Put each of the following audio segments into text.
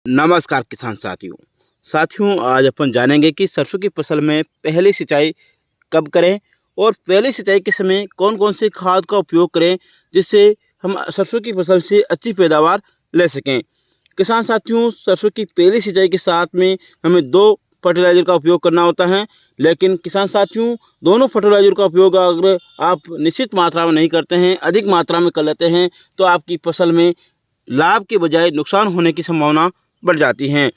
नमस्कार किसान साथियों आज अपन जानेंगे कि सरसों की फसल में पहली सिंचाई कब करें और पहली सिंचाई के समय कौन कौन सी खाद का उपयोग करें जिससे हम सरसों की फसल से अच्छी पैदावार ले सकें। किसान साथियों, सरसों की पहली सिंचाई के साथ में हमें 2 फर्टिलाइज़र का उपयोग करना होता है, लेकिन किसान साथियों दोनों फर्टिलाइज़र का उपयोग अगर आप निश्चित मात्रा में नहीं करते हैं, अधिक मात्रा में कर लेते हैं तो आपकी फसल में लाभ के बजाय नुकसान होने की संभावना बढ़ जाती हैं।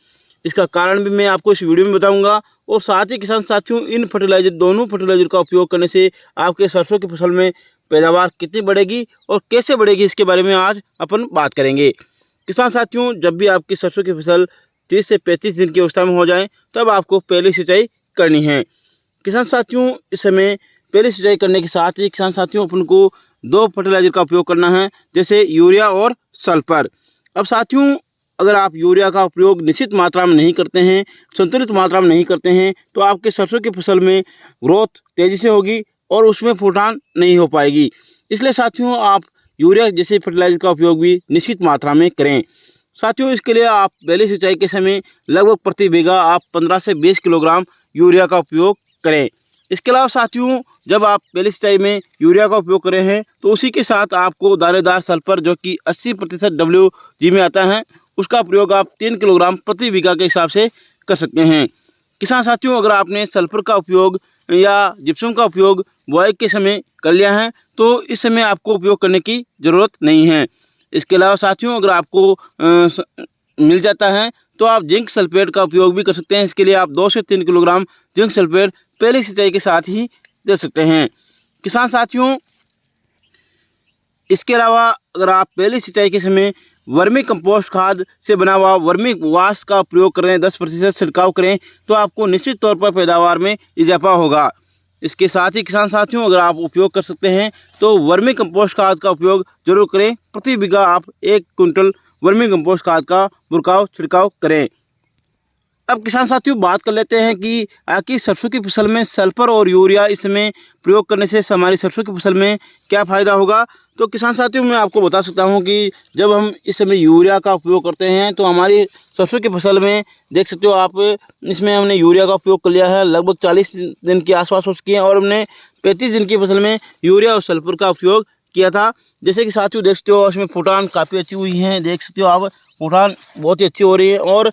इसका कारण भी मैं आपको इस वीडियो में बताऊंगा और साथ ही किसान साथियों इन दोनों फर्टिलाइज़र का उपयोग करने से आपके सरसों की फसल में पैदावार कितनी बढ़ेगी और कैसे बढ़ेगी, इसके बारे में आज अपन बात करेंगे। किसान साथियों, जब भी आपकी सरसों की फसल 30 से 35 दिन की अवस्था में हो जाए तब आपको पहली सिंचाई करनी है। किसान साथियों, इस समय पहली सिंचाई करने के साथ ही किसान साथियों अपन को 2 फर्टिलाइज़र का उपयोग करना है, जैसे यूरिया और सल्फर। अब साथियों, अगर आप यूरिया का उपयोग निश्चित मात्रा में नहीं करते हैं, संतुलित मात्रा में नहीं करते हैं, तो आपके सरसों की फसल में ग्रोथ तेज़ी से होगी और उसमें फूटान नहीं हो पाएगी। इसलिए साथियों आप यूरिया जैसे फर्टिलाइज़र का उपयोग भी निश्चित मात्रा में करें। साथियों, इसके लिए आप पहली सिंचाई के समय लगभग प्रति बीघा आप 15 से 20 किलोग्राम यूरिया का उपयोग करें। इसके अलावा साथियों, जब आप पहली सिंचाई में यूरिया का उपयोग कर रहे हैं तो उसी के साथ आपको दानेदार सल्फर जो कि 80% WG में आता है, उसका प्रयोग आप 3 किलोग्राम प्रति बीघा के हिसाब से कर सकते हैं। किसान साथियों, अगर आपने सल्फर का उपयोग या जिप्सम का उपयोग बुआई के समय कर लिया है तो इस समय आपको उपयोग करने की ज़रूरत नहीं है। इसके अलावा साथियों, अगर आपको मिल जाता है तो आप जिंक सल्फेट का उपयोग भी कर सकते हैं। इसके लिए आप 2 से 3 किलोग्राम जिंक सल्फेट पहली सिंचाई के साथ ही दे सकते हैं। किसान साथियों, इसके अलावा अगर आप पहली सिंचाई के समय वर्मी कंपोस्ट खाद से बना हुआ वर्मी वाश का प्रयोग करें, 10% छिड़काव करें तो आपको निश्चित तौर पर पैदावार में इजाफा होगा। इसके साथ ही किसान साथियों, अगर आप उपयोग कर सकते हैं तो वर्मी कंपोस्ट खाद का उपयोग जरूर करें। प्रति बीघा आप 1 कुंटल वर्मी कंपोस्ट खाद का छिड़काव करें। अब किसान साथियों बात कर लेते हैं कि आखिर सरसों की फसल में सल्फर और यूरिया इसमें प्रयोग करने से हमारी सरसों की फसल में क्या फ़ायदा होगा। तो किसान साथियों, मैं आपको बता सकता हूं कि जब हम इस समय यूरिया का उपयोग करते हैं तो हमारी सरसों की फसल में देख सकते हो आप, इसमें हमने यूरिया का उपयोग कर लिया है, लगभग 40 दिन के आसपास हो चुकी है और हमने 35 दिन की फसल में यूरिया और सल्फर का उपयोग किया था। जैसे कि साथियों देख सकते हो इसमें फूटान काफ़ी अच्छी हुई हैं, देख सकते हो आप फूटान बहुत ही अच्छी हो रही है। और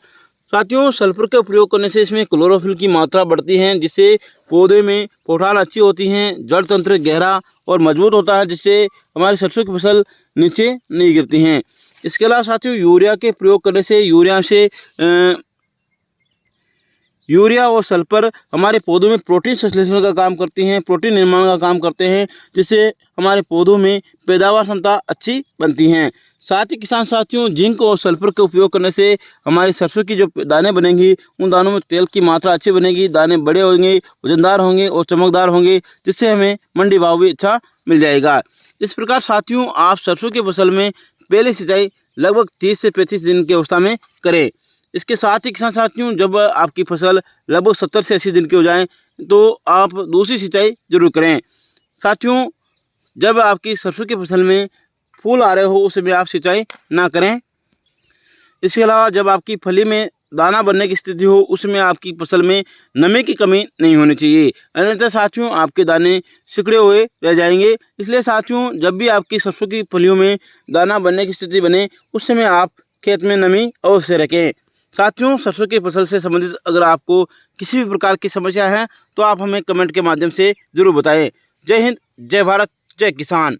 साथियों, सल्फर का प्रयोग करने से इसमें क्लोरोफिल की मात्रा बढ़ती है, जिससे पौधे में फूटान अच्छी होती हैं, जड़ तंत्र गहरा और मजबूत होता है, जिससे हमारी सरसों की फसल नीचे नहीं गिरती हैं। इसके अलावा साथियों, यूरिया के प्रयोग करने से यूरिया और सल्फर हमारे पौधों में प्रोटीन संश्लेषण का काम करती हैं, प्रोटीन निर्माण का काम करते हैं, जिससे हमारे पौधों में पैदावार क्षमता अच्छी बनती हैं। साथ ही किसान साथियों, जिंक और सल्फर का उपयोग करने से हमारी सरसों की जो दाने बनेंगी उन दानों में तेल की मात्रा अच्छी बनेगी, दाने बड़े होंगे, वजनदार होंगे और चमकदार होंगे, जिससे हमें मंडी भाव भी अच्छा मिल जाएगा। इस प्रकार साथियों आप सरसों की फसल में पहली सिंचाई लगभग 30 से 35 दिन की अवस्था में करें। इसके साथ ही किसान साथियों, जब आपकी फसल लगभग 70 से 80 दिन की हो जाए तो आप दूसरी सिंचाई जरूर करें। साथियों, जब आपकी सरसों की फसल में फूल आ रहे हो उस समय आप सिंचाई ना करें। इसके अलावा जब आपकी फली में दाना बनने की स्थिति हो उसमें आपकी फसल में नमी की कमी नहीं होनी चाहिए, अन्यथा साथियों आपके दाने सिकुड़े हुए रह जाएंगे। इसलिए साथियों, जब भी आपकी सरसों की फलियों में दाना बनने की स्थिति बने उस समय आप खेत में नमी अवश्य रखें। साथियों, सरसों की फसल से संबंधित अगर आपको किसी भी प्रकार की समस्या है तो आप हमें कमेंट के माध्यम से ज़रूर बताएं। जय हिंद, जय भारत, जय किसान।